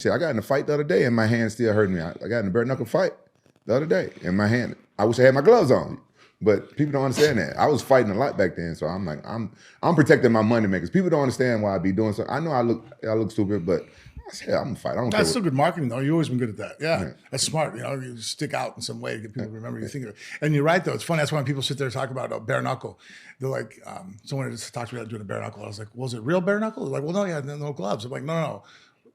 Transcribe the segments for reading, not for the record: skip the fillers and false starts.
Shit, I got in a fight the other day and my hand still hurting me. I got in a bare knuckle fight the other day and my hand, I wish I had my gloves on. But people don't understand that. I was fighting a lot back then, so I'm like, I'm protecting my money makers. People don't understand why I be doing something. I know I look stupid, but I said I'm gonna fight. I don't care. That's still good marketing, though. You've always been good at that. Yeah, that's smart. You know, you stick out in some way to get people to remember you think of it. And you're right, though. It's funny. That's why when people sit there and talk about a bare knuckle, they're like, someone just talked to me about doing a bare knuckle. I was like, was it real bare knuckle? They're like, well, no, yeah, no gloves. I'm like, no.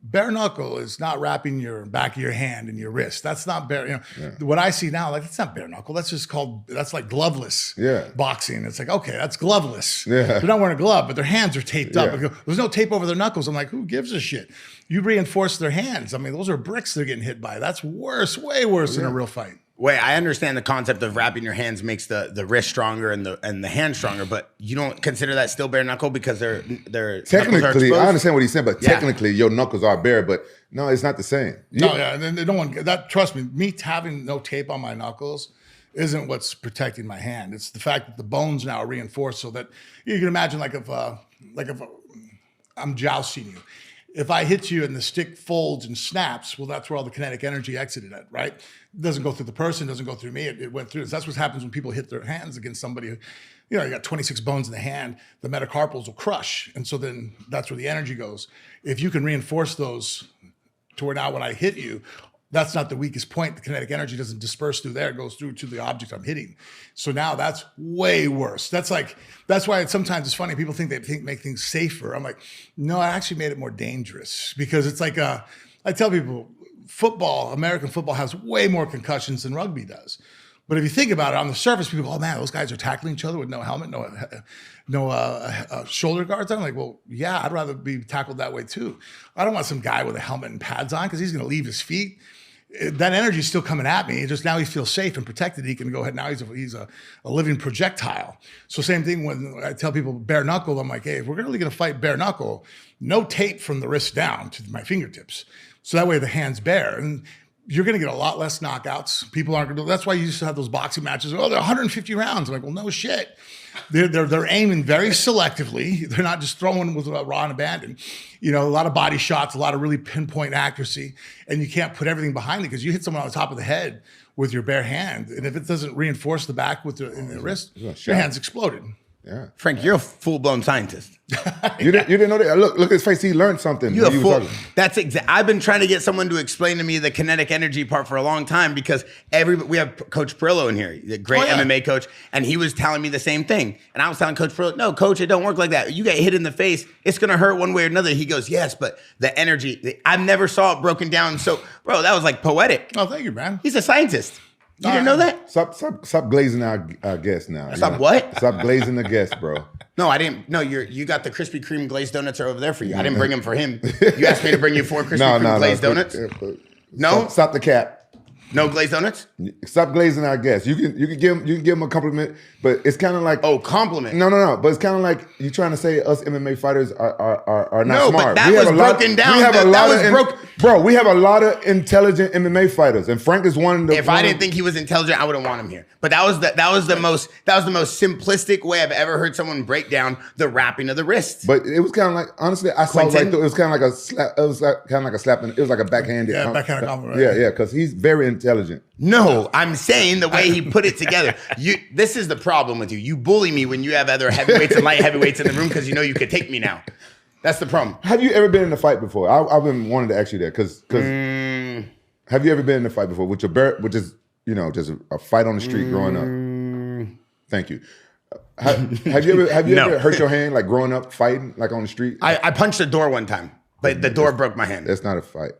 Bare knuckle is not wrapping your back of your hand and your wrist. That's not bare. You know, what I see now, like it's not bare knuckle. That's just that's like gloveless boxing. It's like, okay, that's gloveless. Yeah. They're not wearing a glove, but their hands are taped up. There's no tape over their knuckles. I'm like, who gives a shit? You reinforce their hands. I mean, those are bricks they're getting hit by. That's worse, way worse than a real fight. Wait, I understand the concept of wrapping your hands makes the wrist stronger and the hand stronger, but you don't consider that still bare knuckle because they're technically. I understand what he's saying, but technically your knuckles are bare. But no, it's not the same. And then they don't want that. Trust me having no tape on my knuckles isn't what's protecting my hand. It's the fact that the bones now are reinforced so that you can imagine like if I'm jousting you. If I hit you and the stick folds and snaps, well, that's where all the kinetic energy exited at, right? It doesn't go through the person, doesn't go through me. It went through. That's what happens when people hit their hands against somebody. You know, you got 26 bones in the hand, the metacarpals will crush. And so then that's where the energy goes. If you can reinforce those to where now when I hit you, that's not the weakest point. The kinetic energy doesn't disperse through there. It goes through to the object I'm hitting. So now that's way worse. That's why sometimes it's funny. People think they make things safer. I'm like, no, I actually made it more dangerous because it's like, I tell people American football has way more concussions than rugby does. But if you think about it on the surface, people go, oh man, those guys are tackling each other with no helmet, no shoulder guards. I'm like, well, yeah, I'd rather be tackled that way too. I don't want some guy with a helmet and pads on because he's going to leave his feet. That energy is still coming at me. Just now he feels safe and protected. He can go ahead. Now he's a living projectile. So same thing when I tell people bare knuckle, I'm like, hey, if we're really going to fight bare knuckle, no tape from the wrist down to my fingertips. So that way the hand's bare. And you're going to get a lot less knockouts. People aren't going to. That's why you used to have those boxing matches. Oh, they're 150 rounds. I'm like, well, no shit. They're aiming very selectively. They're not just throwing with raw and abandon. You know, a lot of body shots, a lot of really pinpoint accuracy, and you can't put everything behind it because you hit someone on the top of the head with your bare hand, and if it doesn't reinforce the back with in the wrist, your hand's exploded. Yeah, Frank, you're a full-blown scientist. You didn't know that? Look at his face. He learned something. You're a fool. That's I've been trying to get someone to explain to me the kinetic energy part for a long time because we have Coach Perillo in here, the great MMA coach, and he was telling me the same thing. And I was telling Coach Perillo, no, Coach, it don't work like that. You get hit in the face, it's gonna hurt one way or another. He goes, yes, but the energy, I never saw it broken down. So, bro, that was like poetic. Oh, thank you, man. He's a scientist. You didn't know that? Stop glazing our guests now. Stop what? Stop glazing the guests, bro. No, I didn't. No, you got the Krispy Kreme glazed donuts are over there for you. I didn't bring them for him. You asked me to bring you 4 Krispy Kreme glazed donuts? No? Stop the cap. No glazed donuts? Stop glazing our guests. You can give them a compliment, but it's kind of like compliment. No. But it's kind of like you're trying to say us MMA fighters are not smart. No, but that was broken down. Bro, we have a lot of intelligent MMA fighters, and Frank is one of the. If I didn't think he was intelligent, I wouldn't want him here. But that was the most simplistic way I've ever heard someone break down the wrapping of the wrist. But it was kind of like, honestly, I saw it was kind of like a slap. It was kind of like a slap. It was like a backhanded. Yeah, backhanded compliment. Yeah, because he's very intelligent. No, I'm saying the way he put it together. This is the problem with you. You bully me when you have other heavyweights and light heavyweights in the room because you know you could take me now. That's the problem. Have you ever been in a fight before? I've been wanting to ask you that because have you ever been in a fight before which is just a fight on the street growing up? Thank you. Have you ever hurt your hand like growing up fighting like on the street? I punched a door one time, but the door broke my hand. That's not a fight.